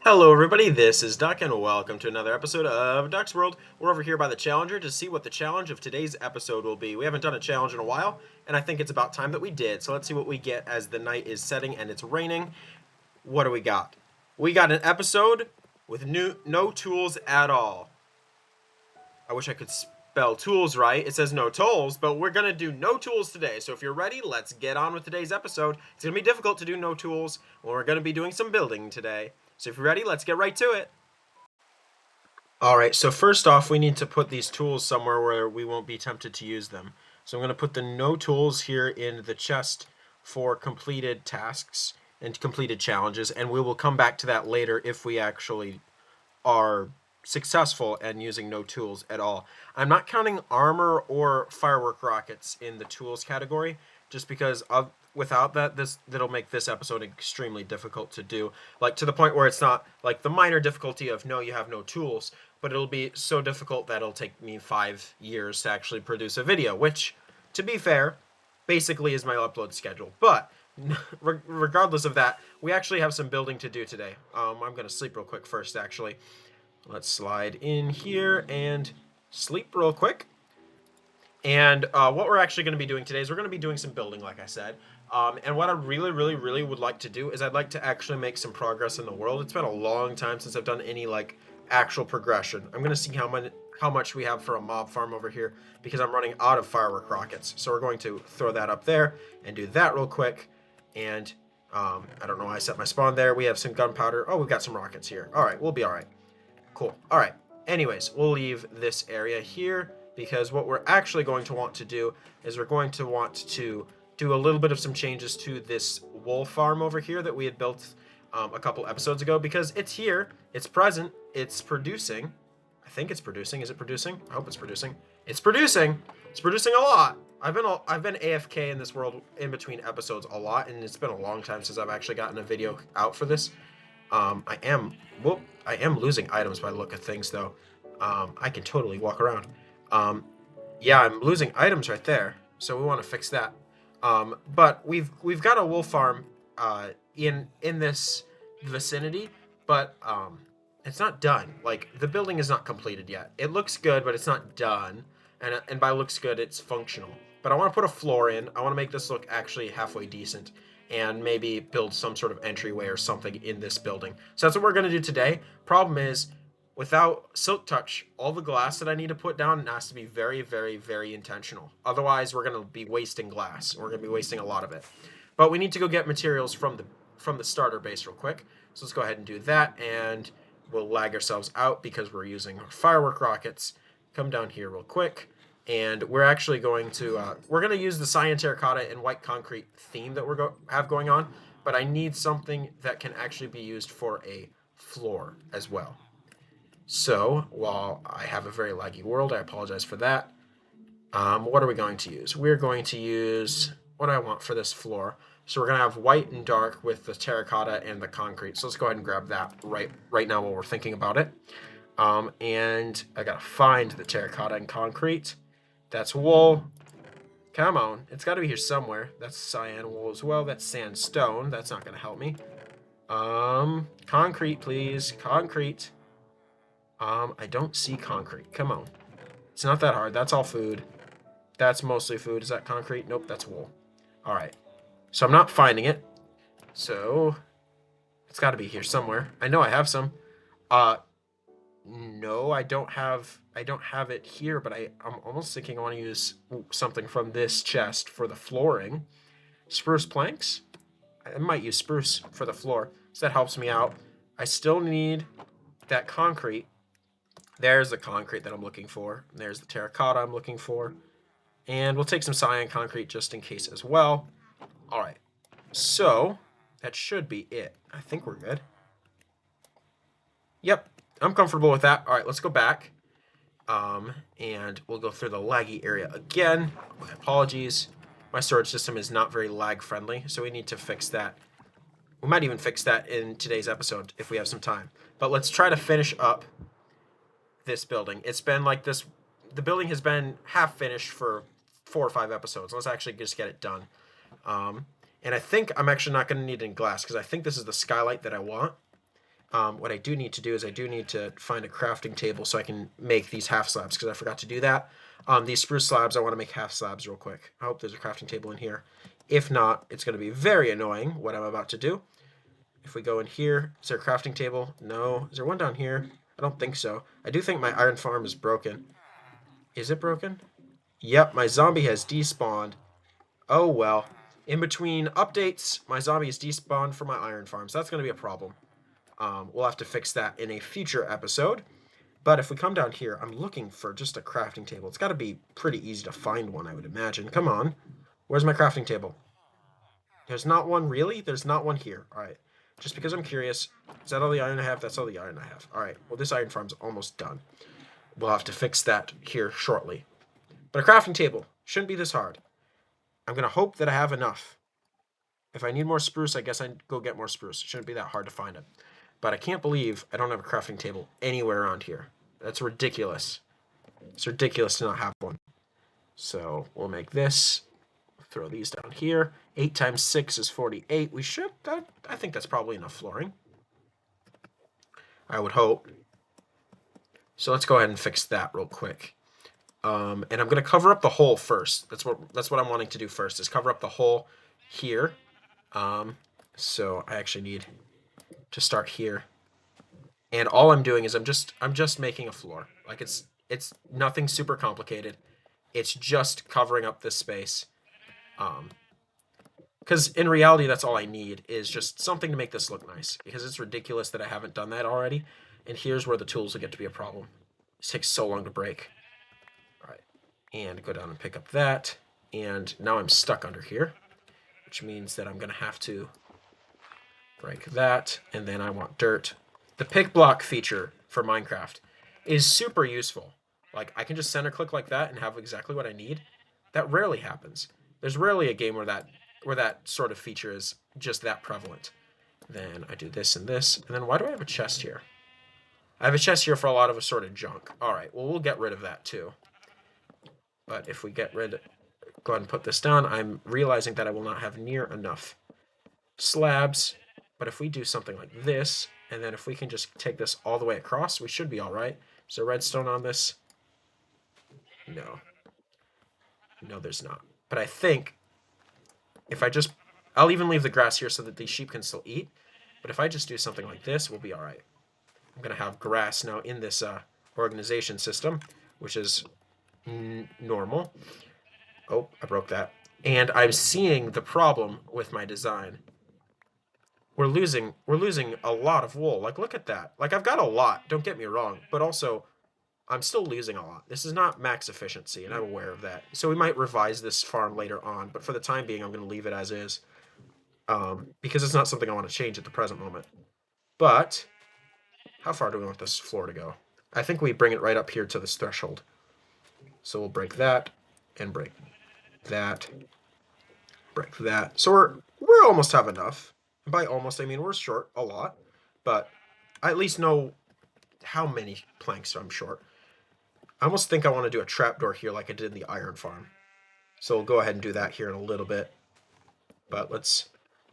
Hello everybody, this is Duck and welcome to another episode of Duck's World. We're over here by the Challenger to see what the challenge of today's episode will be. We haven't done a challenge in a while, and I think it's about time that we did. So let's see what we get as the night is setting and it's raining. What do we got? We got an episode with no tools at all. I wish I could spell tools right. It says no tools, but we're going to do no tools today. So if you're ready, let's get on with today's episode. It's going to be difficult to do no tools, and we're going to be doing some building today. So if you're ready, let's get right to it. Alright, so first off, we need to put these tools somewhere where we won't be tempted to use them. So I'm going to put the no tools here in the chest for completed tasks and completed challenges, and we will come back to that later if we actually are successful and using no tools at all. I'm not counting armor or firework rockets in the tools category, just because without that, that'll make this episode extremely difficult to do. Like to the point where it's not like the minor difficulty of no, you have no tools, but it'll be so difficult that it'll take me 5 years to actually produce a video, which, to be fair, basically is my upload schedule. But regardless of that, we actually have some building to do today. I'm gonna sleep real quick first, actually. Let's slide in here and sleep real quick. And what we're actually going to be doing today is we're going to be doing some building, like I said. And what I really would like to do is I'd like to actually make some progress in the world. It's been a long time since I've done any like actual progression. I'm going to see how much we have for a mob farm over here because I'm running out of firework rockets. So we're going to throw that up there and do that real quick. And I don't know why I set my spawn there. We have some gunpowder. Oh, we've got some rockets here. All right, we'll be all right. Cool. All right. Anyways, we'll leave this area here because what we're actually going to want to do is we're going to want to do a little bit of some changes to this wool farm over here that we had built a couple episodes ago because it's here, it's present, it's producing. I think it's producing. Is it producing? I hope it's producing. It's producing. It's producing a lot. I've been AFK in this world in between episodes a lot, and it's been a long time since I've actually gotten a video out for this. I am, whoop, I am losing items by the look of things, though. I can totally walk around. Yeah, I'm losing items right there, so we want to fix that. But we've got a wool farm in this vicinity, but it's not done. Like the building is not completed yet. It looks good, but it's not done. And by looks good, it's functional. But I want to put a floor in. I want to make this look actually halfway decent and maybe build some sort of entryway or something in this building. So that's what we're going to do today. Problem is, without Silk Touch, all the glass that I need to put down has to be very intentional. Otherwise, we're going to be wasting glass. We're going to be wasting a lot of it. But we need to go get materials from the starter base real quick. So let's go ahead and do that, and we'll lag ourselves out because we're using firework rockets. Come down here real quick. And we're actually going to use the cyan terracotta and white concrete theme that have going on, but I need something that can actually be used for a floor as well. So while I have a very laggy world, I apologize for that. What are we going to use? We're going to use what I want for this floor. So we're going to have white and dark with the terracotta and the concrete. So let's go ahead and grab that right now while we're thinking about it. And I gotta find the terracotta and concrete. That's wool. Come on. It's got to be here somewhere. That's cyan wool as well. That's sandstone. That's not going to help me. Concrete, please. Concrete. I don't see concrete. Come on. It's not that hard. That's all food. That's mostly food. Is that concrete? Nope, that's wool. All right. So I'm not finding it. So it's got to be here somewhere. I know I have some. No, I don't have it here, but I'm almost thinking I want to use something from this chest for the flooring. Spruce planks? I might use spruce for the floor, so that helps me out. I still need that concrete. There's the concrete that I'm looking for. There's the terracotta I'm looking for. And we'll take some cyan concrete just in case as well. All right. So that should be it. I think we're good. Yep, I'm comfortable with that. All right, let's go back. And we'll go through the laggy area again. My apologies. My storage system is not very lag friendly, so we need to fix that. We might even fix that in today's episode if we have some time. But let's try to finish up this building. It's been like this. The building has been half finished for 4 or 5 episodes. Let's actually just get it done. And I think I'm actually not going to need any glass because I think this is the skylight that I want. what I do need to do is I do need to find a crafting table so I can make these half slabs, because I forgot to do that. These spruce slabs, I want to make half slabs real quick. I hope there's a crafting table in here. If not, it's going to be very annoying what I'm about to do. If we go in here, is there a crafting table? No. Is there one down here? I don't think so. I do think my iron farm is broken. Is it broken? Yep, my zombie has despawned. Oh well. In between updates, my zombie is despawned for my iron farm, so that's going to be a problem. We'll have to fix that in a future episode. But if we come down here, I'm looking for just a crafting table. It's got to be pretty easy to find one, I would imagine. Come on. Where's my crafting table? There's not one, really? There's not one here. All right. Just because I'm curious. Is that all the iron I have? That's all the iron I have. All right. Well, this iron farm's almost done. We'll have to fix that here shortly. But a crafting table shouldn't be this hard. I'm going to hope that I have enough. If I need more spruce, I guess I'd go get more spruce. It shouldn't be that hard to find it. But I can't believe I don't have a crafting table anywhere around here. That's ridiculous. It's ridiculous to not have one. So we'll make this. Throw these down here. 8 times 6 is 48. We should, I think that's probably enough flooring. I would hope. So let's go ahead and fix that real quick. And I'm going to cover up the hole first. That's what I'm wanting to do first, is cover up the hole here. So I actually need to start here. And all I'm doing is I'm just making a floor. Like it's nothing super complicated. It's just covering up this space. Because in reality, that's all I need, is just something to make this look nice. Because it's ridiculous that I haven't done that already. And here's where the tools will get to be a problem. It takes so long to break. All right, and go down and pick up that. And now I'm stuck under here, which means that I'm going to have to break that. And then I want dirt. The pick block feature for Minecraft is super useful. Like, I can just center click like that and have exactly what I need. That rarely happens. There's rarely a game where that sort of feature is just that prevalent. Then I do this and this. And then why do I have a chest here? I have a chest here for a lot of assorted junk. All right, well, we'll get rid of that too. But if we go ahead and put this down, I'm realizing that I will not have near enough slabs. But if we do something like this, and then if we can just take this all the way across, we should be all right. Is there redstone on this? No. No, there's not. But I think if I'll even leave the grass here so that these sheep can still eat. But if I just do something like this, we'll be all right. I'm going to have grass now in this organization system, which is normal. Oh, I broke that. And I'm seeing the problem with my design. We're losing a lot of wool. Like, look at that. Like, I've got a lot, don't get me wrong, but also I'm still losing a lot. This is not max efficiency, and I'm aware of that. So we might revise this farm later on, but for the time being, I'm going to leave it as is, because it's not something I want to change at the present moment. But how far do we want this floor to go? I think we bring it right up here to this threshold. So we'll break that, and break that, break that. So we're almost have enough. And by almost, I mean we're short a lot, but I at least know how many planks I'm short. I almost think I want to do a trapdoor here like I did in the iron farm. So we'll go ahead and do that here in a little bit. But let's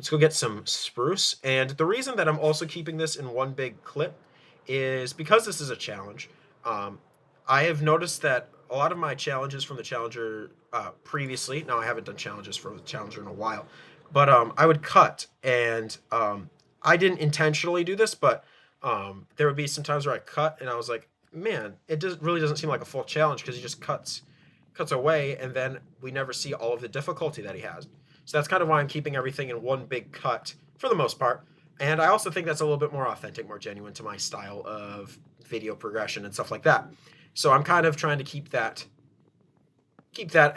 go get some spruce. And the reason that I'm also keeping this in one big clip is because this is a challenge. I have noticed that a lot of my challenges from the Challenger previously, now I haven't done challenges for the Challenger in a while, but I would cut, and I didn't intentionally do this, but there would be some times where I cut, and I was like, man, it really doesn't seem like a full challenge because he just cuts away, and then we never see all of the difficulty that he has. So that's kind of why I'm keeping everything in one big cut for the most part. And I also think that's a little bit more authentic, more genuine to my style of video progression and stuff like that. So I'm kind of trying to keep that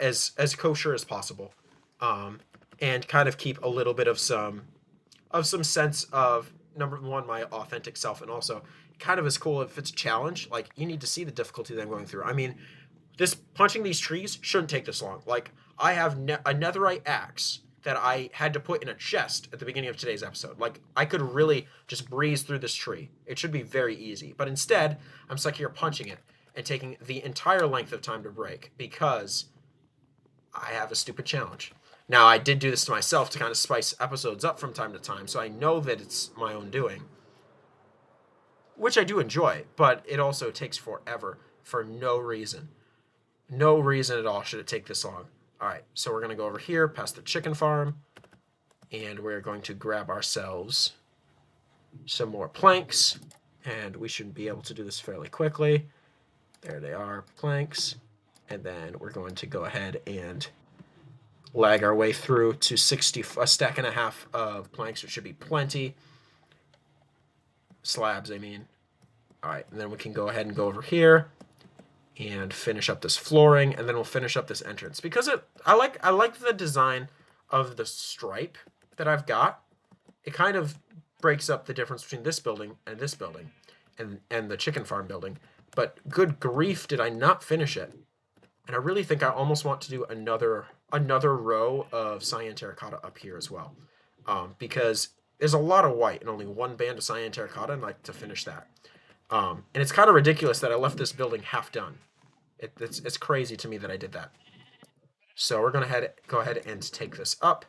as kosher as possible, and kind of keep a little bit of some sense of, number one, my authentic self, and also kind of as cool if it's a challenge. Like, you need to see the difficulty that I'm going through. I mean, punching these trees shouldn't take this long. Like, I have a netherite axe that I had to put in a chest at the beginning of today's episode. Like, I could really just breeze through this tree. It should be very easy. But instead, I'm stuck here punching it and taking the entire length of time to break because I have a stupid challenge. Now, I did do this to myself to kind of spice episodes up from time to time, so I know that it's my own doing. which I do enjoy, but it also takes forever for no reason. No reason at all should it take this long. All right, so we're going to go over here past the chicken farm, and we're going to grab ourselves some more planks, and we should be able to do this fairly quickly. There they are, planks. And then we're going to go ahead and lag our way through to 60, a stack and a half of planks, which should be plenty. Slabs, I mean. All right, and then we can go ahead and go over here and finish up this flooring, and then we'll finish up this entrance because I like the design of the stripe that I've got. It kind of breaks up the difference between this building and this building, and the chicken farm building. But good grief, did I not finish it? And I really think I almost want to do another row of cyan terracotta up here as well, because there's a lot of white and only one band of cyan terracotta, and I'd like to finish that. And it's kind of ridiculous that I left this building half done. It's crazy to me that I did that. So we're gonna go ahead and take this up,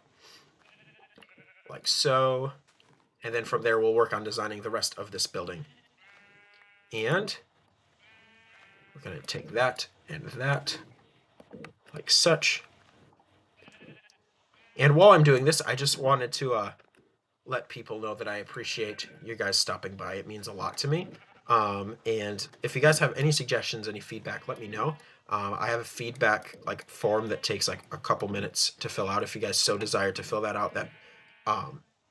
like so, and then from there we'll work on designing the rest of this building. And we're gonna take that and that, like such. And while I'm doing this, I just wanted to let people know that I appreciate you guys stopping by. It means a lot to me. And if you guys have any suggestions, any feedback, let me know. I have a feedback like form that takes like a couple minutes to fill out. If you guys so desire to fill that out, that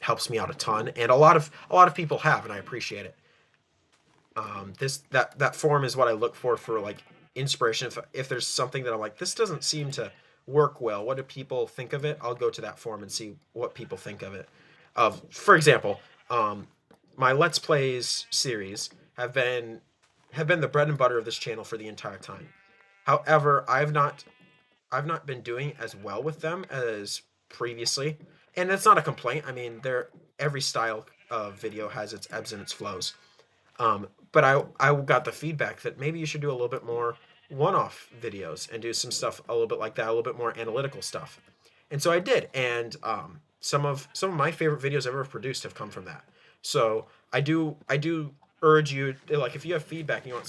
helps me out a ton. And a lot of people have, and I appreciate it. That form is what I look for like inspiration. If there's something that I'm like, this doesn't seem to work well, what do people think of it? I'll go to that form and see what people think of it. For example, my Let's Plays series have been the bread and butter of this channel for the entire time. However, I've not been doing as well with them as previously, and that's not a complaint. I mean, every style of video has its ebbs and its flows. But I got the feedback that maybe you should do a little bit more one-off videos and do some stuff a little bit like that, a little bit more analytical stuff. And so I did, and some of my favorite videos I've ever produced have come from that. So I do urge you, like, if you have feedback and you have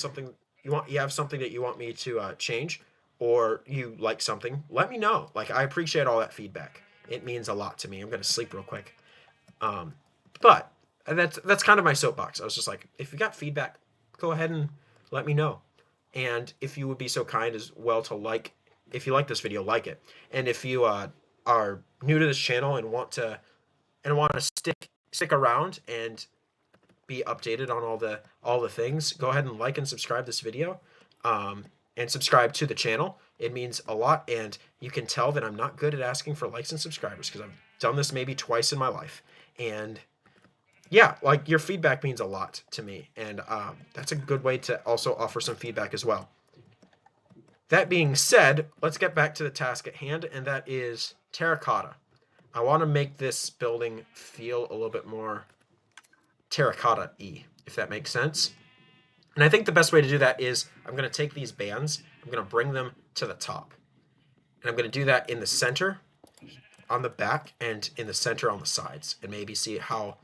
something that you want me to change, or you like something, let me know. Like, I appreciate all that feedback. It means a lot to me. I'm gonna sleep real quick. But that's kind of my soapbox. I was just like, if you got feedback, go ahead and let me know. And if you would be so kind as well to if you like this video, like it. And if you are new to this channel and want to stick around and be updated on all the things, go ahead and like and subscribe this video, and subscribe to the channel. It means a lot, and you can tell that I'm not good at asking for likes and subscribers because I've done this maybe twice in my life. And yeah, like, your feedback means a lot to me, and that's a good way to also offer some feedback as well. That being said, let's get back to the task at hand, and that is terracotta. I want to make this building feel a little bit more terracotta-y, if that makes sense. And I think the best way to do that is I'm going to take these bands, I'm going to bring them to the top. And I'm going to do that in the center on the back and in the center on the sides, and maybe see how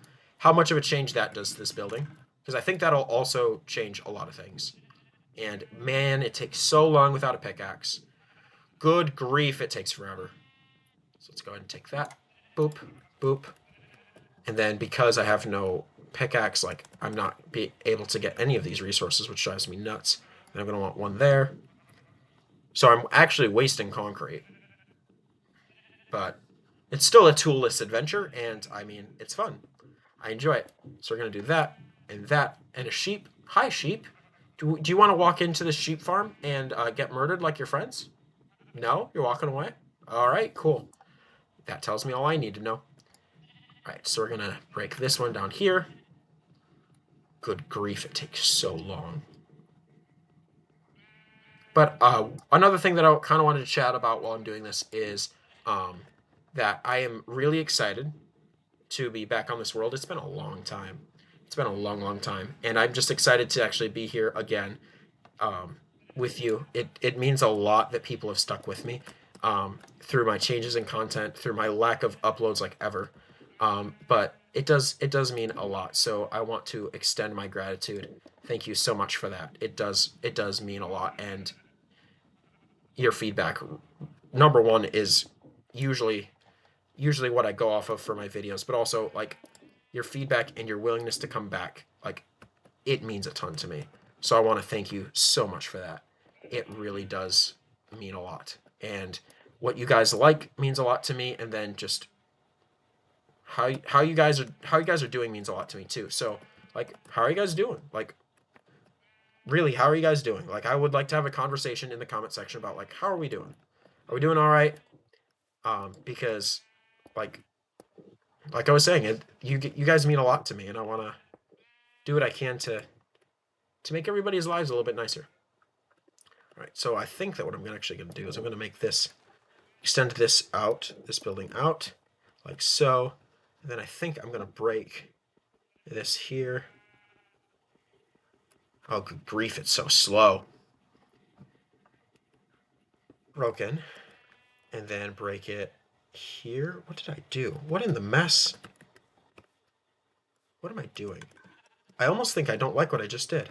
much of a change that does to this building, because I think that'll also change a lot of things. And man, it takes so long without a pickaxe. Good grief, it takes forever. So let's go ahead and take that. Boop, boop. And then because I have no pickaxe, like, I'm not be able to get any of these resources, which drives me nuts. And I'm going to want one there. So I'm actually wasting concrete. But it's still a toolless adventure, and I mean, it's fun. I enjoy it. So we're going to do that, and a sheep. Hi, sheep. Do you want to walk into the sheep farm and get murdered like your friends? No? You're walking away? All right, cool. That tells me all I need to know. All right, so we're going to break this one down here. Good grief, it takes so long. But another thing that I kind of wanted to chat about while I'm doing this is that I am really excited to be back on this world. It's been a long time. It's been a long, long time. And I'm just excited to actually be here again with you. It means a lot that people have stuck with me through my changes in content, through my lack of uploads like ever. But it does mean a lot. So I want to extend my gratitude. Thank you so much for that. It does mean a lot, and your feedback, number one, is usually what I go off of for my videos, but also like your feedback and your willingness to come back, like it means a ton to me. So I want to thank you so much for that. It really does mean a lot. And what you guys like means a lot to me, and then just how you guys are doing means a lot to me too. So like, how are you guys doing? Like, really, how are you guys doing? Like, I would like to have a conversation in the comment section about like, how are we doing? Are we doing all right? Because like I was saying, you guys mean a lot to me, and I want to do what I can to make everybody's lives a little bit nicer. All right, so I think that what I'm actually going to do is I'm going to make this, extend this out, this building out, like so. And then I think I'm going to break this here. Oh, good grief, it's so slow. Broken. And then break it here. What did I do? What in the mess? What am I doing? I almost think I don't like what I just did.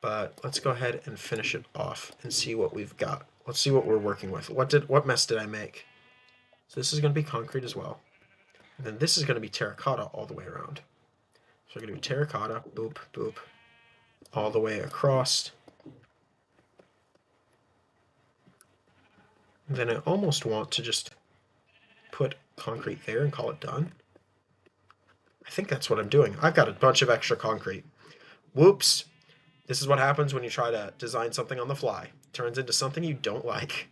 But let's go ahead and finish it off and see what we've got. Let's see what we're working with. What mess did I make? So this is going to be concrete as well. And then this is going to be terracotta all the way around. So we're going to be terracotta, boop, boop, all the way across. And then I almost want to just put concrete there and call it done. I think that's what I'm doing. I've got a bunch of extra concrete. Whoops. This is what happens when you try to design something on the fly. It turns into something you don't like.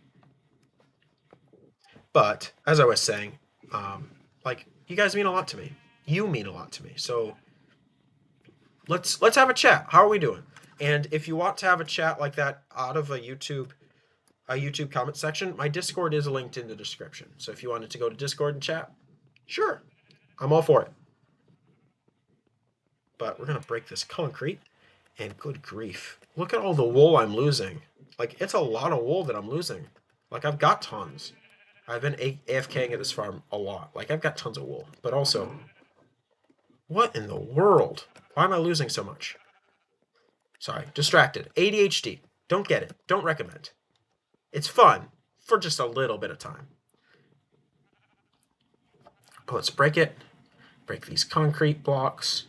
But as I was saying, like, you guys mean a lot to me. You mean a lot to me. So let's have a chat. How are we doing? And if you want to have a chat like that out of a YouTube comment section, my Discord is linked in the description. So if you wanted to go to Discord and chat, sure, I'm all for it. But we're gonna break this concrete, and good grief, look at all the wool I'm losing. Like, it's a lot of wool that I'm losing. Like, I've got tons. I've been AFKing at this farm a lot. Like, I've got tons of wool. But also, what in the world? Why am I losing so much? Sorry, distracted. ADHD. Don't get it. Don't recommend. It's fun for just a little bit of time. But let's break it. Break these concrete blocks.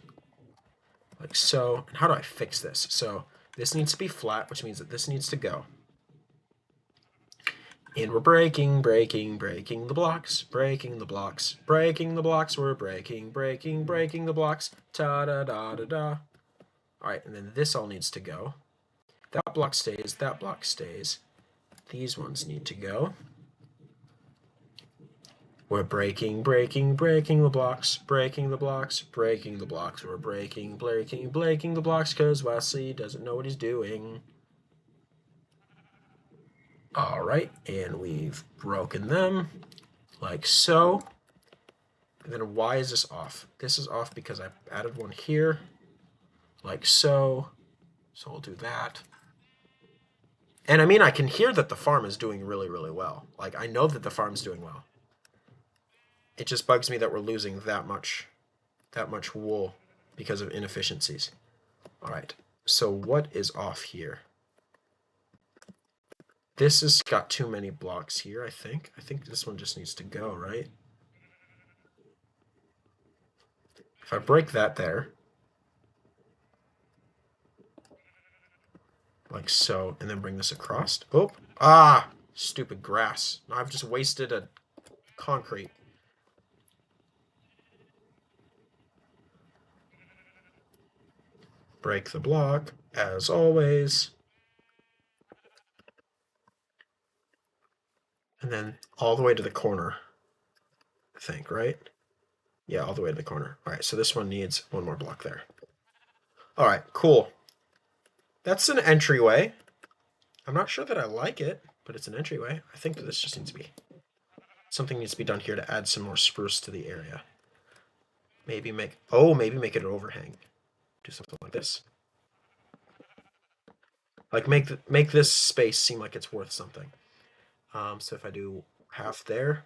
Like so. And how do I fix this? So this needs to be flat, which means that this needs to go. And we're breaking the blocks, breaking the blocks, breaking the blocks, we're breaking the blocks, ta-da-da-da-da. All right, and then this all needs to go. That block stays, that block stays. These ones need to go. We're breaking the blocks, breaking the blocks, breaking the blocks. We're breaking the blocks, because Wesley doesn't know what he's doing. All right, and we've broken them, like so. And then why is this off? This is off because I added one here, like so. So we'll do that. And I mean, I can hear that the farm is doing really, really well. Like, I know that the farm's doing well. It just bugs me that we're losing that much wool because of inefficiencies. All right, so what is off here? This has got too many blocks here, I think. I think this one just needs to go, right? If I break that there, like so, and then bring this across. Oh, stupid grass. Now I've just wasted a concrete. Break the block, as always. And then all the way to the corner, I think, right? Yeah, all the way to the corner. All right, so this one needs one more block there. All right, cool. That's an entryway. I'm not sure that I like it, but it's an entryway. I think that this just needs to be, something needs to be done here to add some more spruce to the area. Maybe make it an overhang. Do something like this. Like, make this space seem like it's worth something. So if I do half there,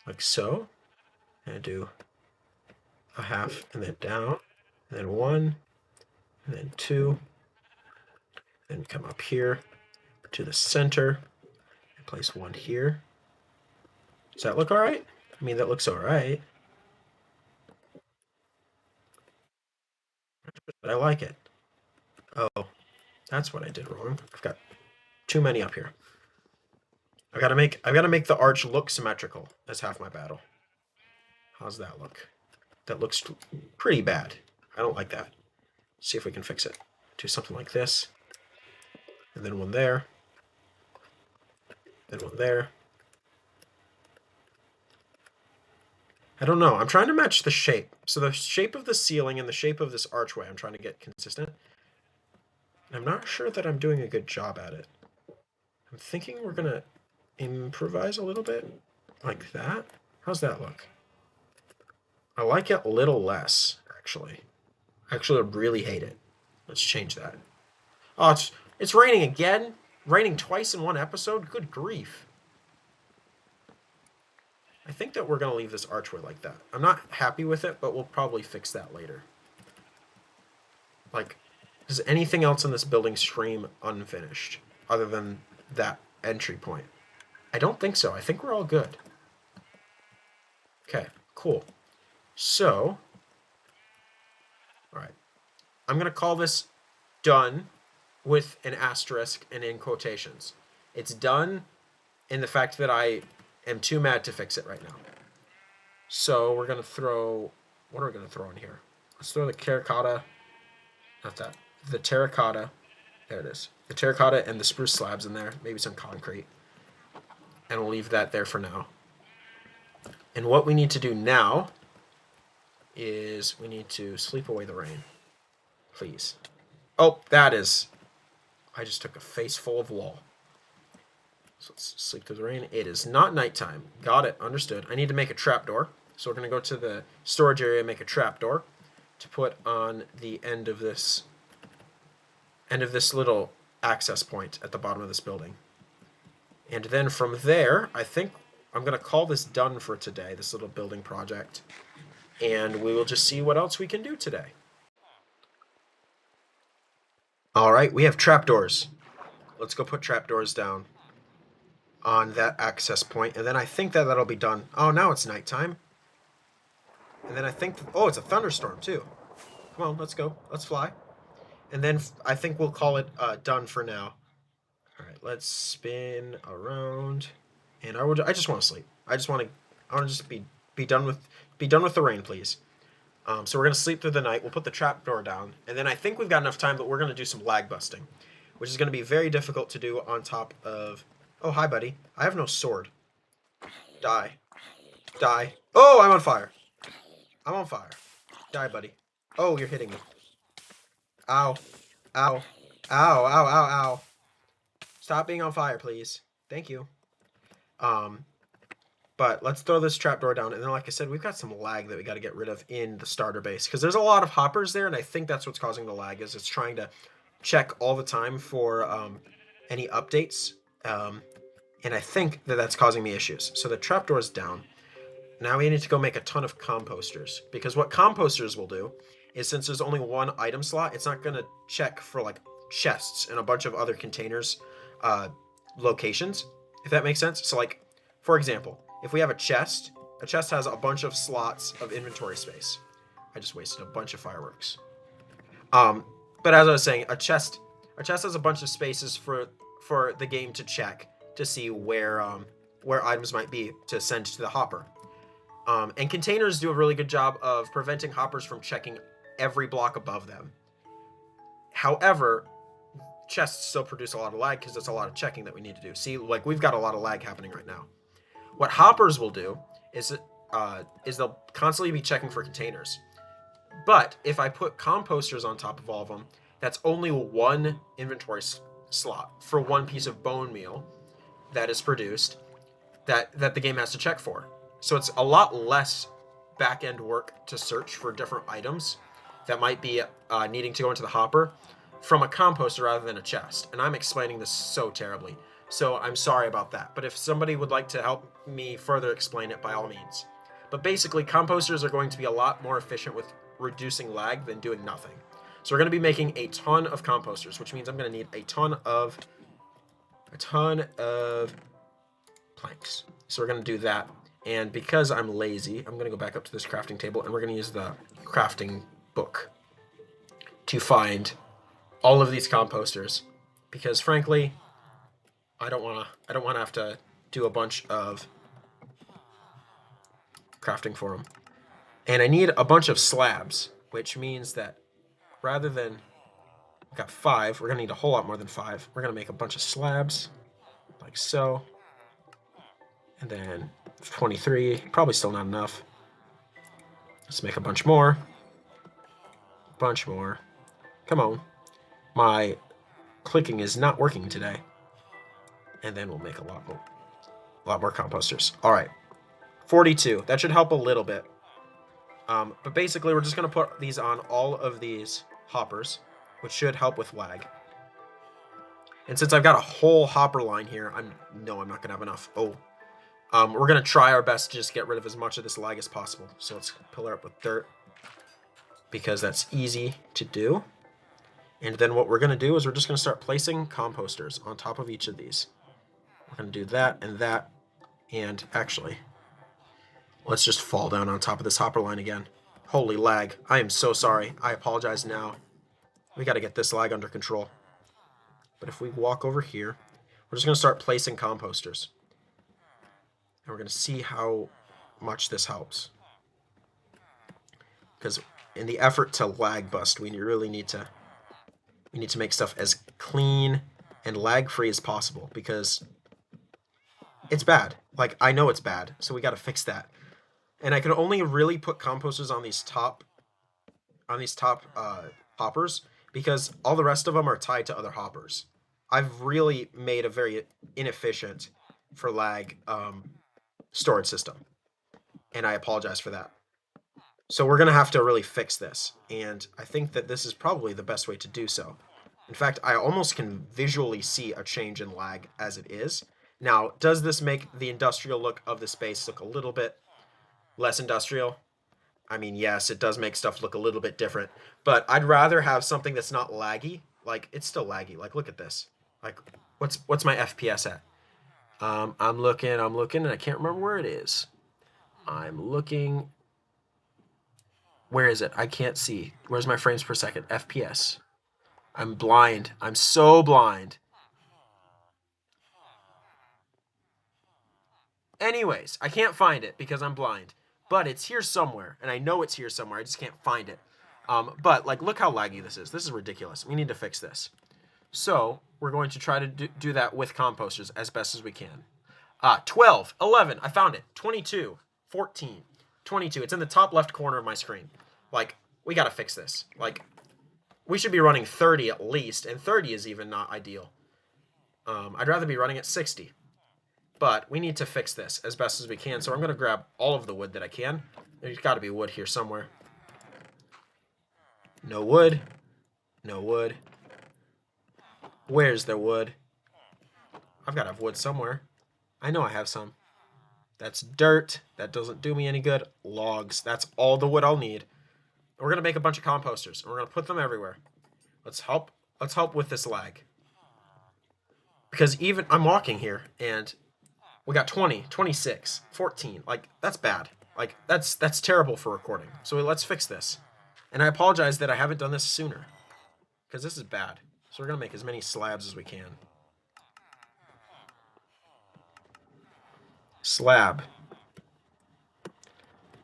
like so, And do a half and then down, and then 1, and then 2, then come up here to the center and place 1 here. Does that look all right? I mean, that looks all right. But I like it. Oh, that's what I did wrong. I've got too many up here. I've got to make the arch look symmetrical. That's half my battle. How's that look? That looks pretty bad. I don't like that. See if we can fix it. Do something like this. And then 1 there. Then 1 there. I don't know. I'm trying to match the shape. So the shape of the ceiling and the shape of this archway, I'm trying to get consistent. I'm not sure that I'm doing a good job at it. I'm thinking we're going to improvise a little bit. Like that. How's that look? I like it a little less, actually. Actually, I really hate it. Let's change that. Oh, it's raining again? Raining twice in one episode? Good grief. I think that we're going to leave this archway like that. I'm not happy with it, but we'll probably fix that later. Like, does anything else in this building scream unfinished other than that entry point? I don't think so. I think we're all good. Okay, cool. So, all right. I'm going to call this done with an asterisk and in quotations. It's done in the fact that I am too mad to fix it right now. So we're going to throw... What are we going to throw in here? Let's throw the terracotta... Not that. The terracotta. There it is. The terracotta and the spruce slabs in there. Maybe some concrete. And we'll leave that there for now. And what we need to do now is we need to sleep away the rain. Please. Oh, that is... I just took a face full of wall. So let's sleep through the rain. It is not nighttime. Got it. Understood. I need to make a trapdoor. So we're going to go to the storage area and make a trapdoor to put on the end of this little access point at the bottom of this building. And then from there, I think I'm going to call this done for today, this little building project. And we will just see what else we can do today. All right, we have trapdoors. Let's go put trapdoors down on that access point, and then I think that that'll be done. Oh, now it's nighttime. And then I think... Oh, it's a thunderstorm, too. Come on, let's go. Let's fly. And then I think we'll call it done for now. All right, let's spin around. And I just want to sleep. I want to just be done with the rain, please. So we're going to sleep through the night. We'll put the trapdoor down. And then I think we've got enough time that we're going to do some lag busting, which is going to be very difficult to do on top of... Oh, hi, buddy. I have no sword. Die. Die. Oh, I'm on fire. I'm on fire. Die, buddy. Oh, you're hitting me. Ow. Ow. Ow, ow, ow, ow. Stop being on fire, please. Thank you. But let's throw this trapdoor down. And then, like I said, we've got some lag that we got to get rid of in the starter base. Because there's a lot of hoppers there, and I think that's what's causing the lag, is it's trying to check all the time for any updates. And I think that that's causing me issues. So the trapdoor is down. Now we need to go make a ton of composters. Because what composters will do is, since there's only one item slot, it's not going to check for, like, chests and a bunch of other containers locations, if that makes sense. So, like, for example, if we have a chest has a bunch of slots of inventory space. I just wasted a bunch of fireworks. But as I was saying, a chest has a bunch of spaces for the game to check to see where items might be to send to the hopper. And containers do a really good job of preventing hoppers from checking every block above them. However, chests still produce a lot of lag because it's a lot of checking that we need to do. See, like, we've got a lot of lag happening right now. What hoppers will do is they'll constantly be checking for containers. But if I put composters on top of all of them, that's only one inventory slot for one piece of bone meal that is produced that the game has to check for. So it's a lot less back-end work to search for different items that might be needing to go into the hopper from a composter rather than a chest. And I'm explaining this so terribly. So I'm sorry about that. But if somebody would like to help me further explain it, by all means. But basically, composters are going to be a lot more efficient with reducing lag than doing nothing. So we're going to be making a ton of composters, which means I'm going to need a ton of planks. So we're going to do that. And because I'm lazy, I'm going to go back up to this crafting table, and we're going to use the crafting book to find all of these composters. Because frankly, I don't want to have to do a bunch of crafting for them. And I need a bunch of slabs, which means that rather than we got 5, we're going to need a whole lot more than 5. We're going to make a bunch of slabs, like so. And then 23, probably still not enough. Let's make a bunch more. Bunch more. Come on. My clicking is not working today. And then we'll make a lot more composters. All right. 42. That should help a little bit. But basically, we're just going to put these on all of these hoppers, which should help with lag. And since I've got a whole hopper line here, I'm not going to have enough. Oh. We're going to try our best to just get rid of as much of this lag as possible. So let's pillar up with dirt, because that's easy to do. And then what we're going to do is we're just going to start placing composters on top of each of these. We're going to do that and that. And actually, let's just fall down on top of this hopper line again. Holy lag. I am so sorry. I apologize now. We got to get this lag under control. But if we walk over here, we're just going to start placing composters. And we're going to see how much this helps. Because in the effort to lag bust, we really need to make stuff as clean and lag-free as possible, because it's bad. Like, I know it's bad, so we got to fix that. And I can only really put composters on these top hoppers because all the rest of them are tied to other hoppers. I've really made a very inefficient for lag storage system, and I apologize for that. So we're going to have to really fix this, and I think that this is probably the best way to do so. In fact, I almost can visually see a change in lag as it is. Now, does this make the industrial look of the space look a little bit less industrial? I mean, yes, it does make stuff look a little bit different, but I'd rather have something that's not laggy. Like, it's still laggy. Like, look at this. Like, what's my FPS at? I'm looking, and I can't remember where it is. I'm looking. Where is it? I can't see. Where's my frames per second? FPS. I'm blind. I'm so blind. Anyways, I can't find it because I'm blind. But it's here somewhere, and I know it's here somewhere. I just can't find it. But, like, look how laggy this is. This is ridiculous. We need to fix this. So, we're going to try to do that with composters as best as we can. 12, 11, I found it. 22, 14, 22. It's in the top left corner of my screen. Like, we got to fix this. Like, we should be running 30 at least, and 30 is even not ideal. I'd rather be running at 60. But we need to fix this as best as we can, so I'm going to grab all of the wood that I can. There's got to be wood here somewhere. No wood. No wood. Where's the wood? I've got to have wood somewhere. I know I have some. That's dirt. That doesn't do me any good. Logs. That's all the wood I'll need. We're going to make a bunch of composters, and we're going to put them everywhere. Let's help with this lag. Because even I'm walking here, and we got 20, 26, 14. Like, that's bad. Like, that's terrible for recording. So let's fix this. And I apologize that I haven't done this sooner, because this is bad. So we're going to make as many slabs as we can. Slab.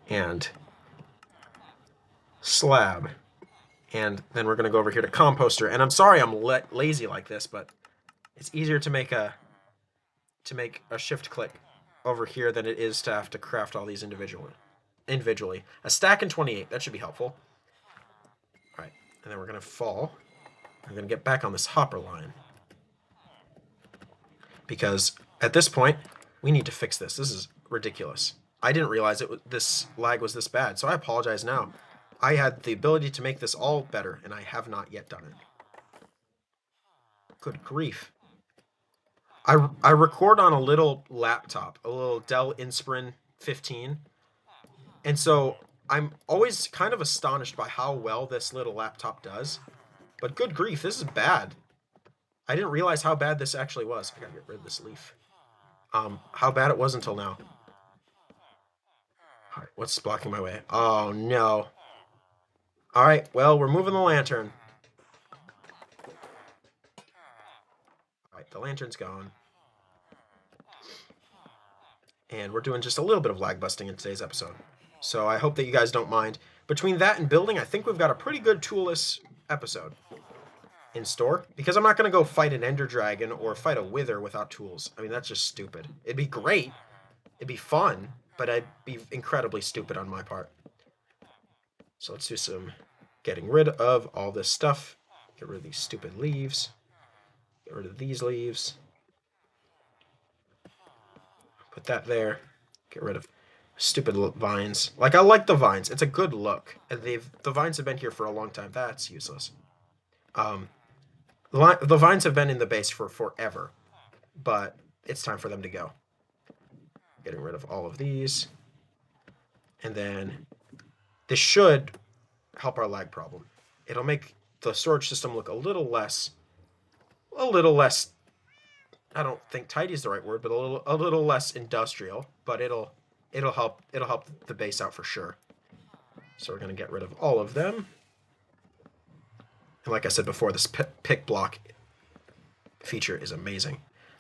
And slab. And then we're going to go over here to composter. And I'm sorry I'm lazy like this, but it's easier to make a shift click over here than it is to have to craft all these individually. A stack and 28, that should be helpful. All right, and then we're going to fall. We're going to get back on this hopper line. Because at this point, we need to fix this. This is ridiculous. I didn't realize this lag was this bad, so I apologize now. I had the ability to make this all better, and I have not yet done it. Good grief. I record on a little laptop, a little Dell Inspiron 15, And so I'm always kind of astonished by how well this little laptop does. But good grief, this is bad. I didn't realize how bad this actually was. I gotta get rid of this leaf. How bad it was until now. All right, what's blocking my way? Oh no. All right, well, we're moving the lantern. All right, the lantern's gone. And we're doing just a little bit of lag busting in today's episode. So I hope that you guys don't mind. Between that and building, I think we've got a pretty good toolless episode in store. Because I'm not going to go fight an ender dragon or fight a wither without tools. I mean, that's just stupid. It'd be great. It'd be fun. But I'd be incredibly stupid on my part. So let's do some getting rid of all this stuff. Get rid of these stupid leaves. Get rid of these leaves. Put that there. Get rid of stupid vines. Like, I like the vines. It's a good look. And the vines have been here for a long time. That's useless. The vines have been in the base for forever. But it's time for them to go. Getting rid of all of these. And then this should help our lag problem. It'll make the storage system look a little less, I don't think tidy is the right word, but a little less industrial, but it'll help the base out for sure. So we're going to get rid of all of them. And like I said before, this pick block feature is amazing.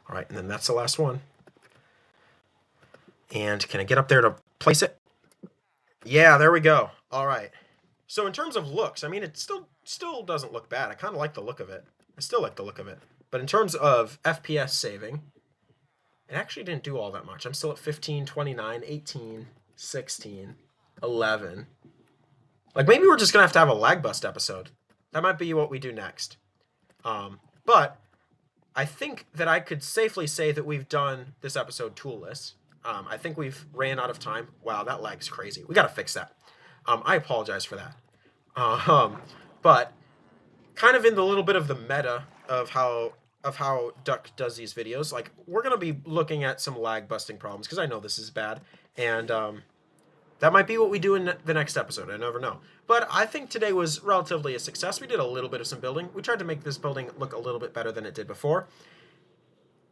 All right, and then that's the last one. And can I get up there to place it? Yeah, there we go. All right. So in terms of looks, I mean, it still doesn't look bad. I kind of like the look of it. I still like the look of it. But in terms of FPS saving, it actually didn't do all that much. I'm still at 15, 29, 18, 16, 11. Like, maybe we're just going to have a lag bust episode. That might be what we do next. But I think that I could safely say that we've done this episode toolless. I think we've ran out of time. Wow, that lag's crazy. We got to fix that. I apologize for that. But kind of in the little bit of the meta of how Duck does these videos, like, we're going to be looking at some lag busting problems because I know this is bad. And that might be what we do in the next episode. I never know. But I think today was relatively a success. We did a little bit of some building. We tried to make this building look a little bit better than it did before.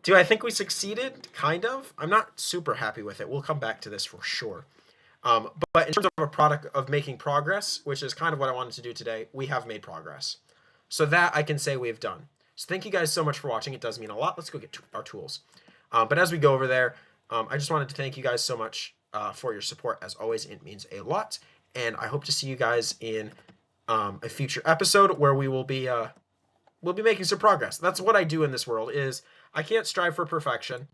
Do I think we succeeded? Kind of. I'm not super happy with it. We'll come back to this for sure. But in terms of a product of making progress, which is kind of what I wanted to do today, we have made progress. So that I can say we've done. So thank you guys so much for watching. It does mean a lot. Let's go get our tools. But as we go over there, I just wanted to thank you guys so much for your support. As always, it means a lot. And I hope to see you guys in a future episode where we will be we'll be making some progress. That's what I do in this world. Is I can't strive for perfection.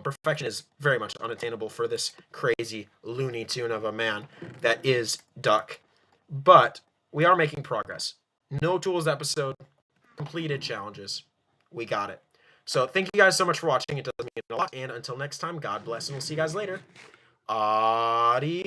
Perfection is very much unattainable for this crazy Looney Tune of a man that is Duck. But we are making progress. No tools episode, completed challenges. We got it. So thank you guys so much for watching. It does mean a lot. And until next time, God bless, and we'll see you guys later. Adios.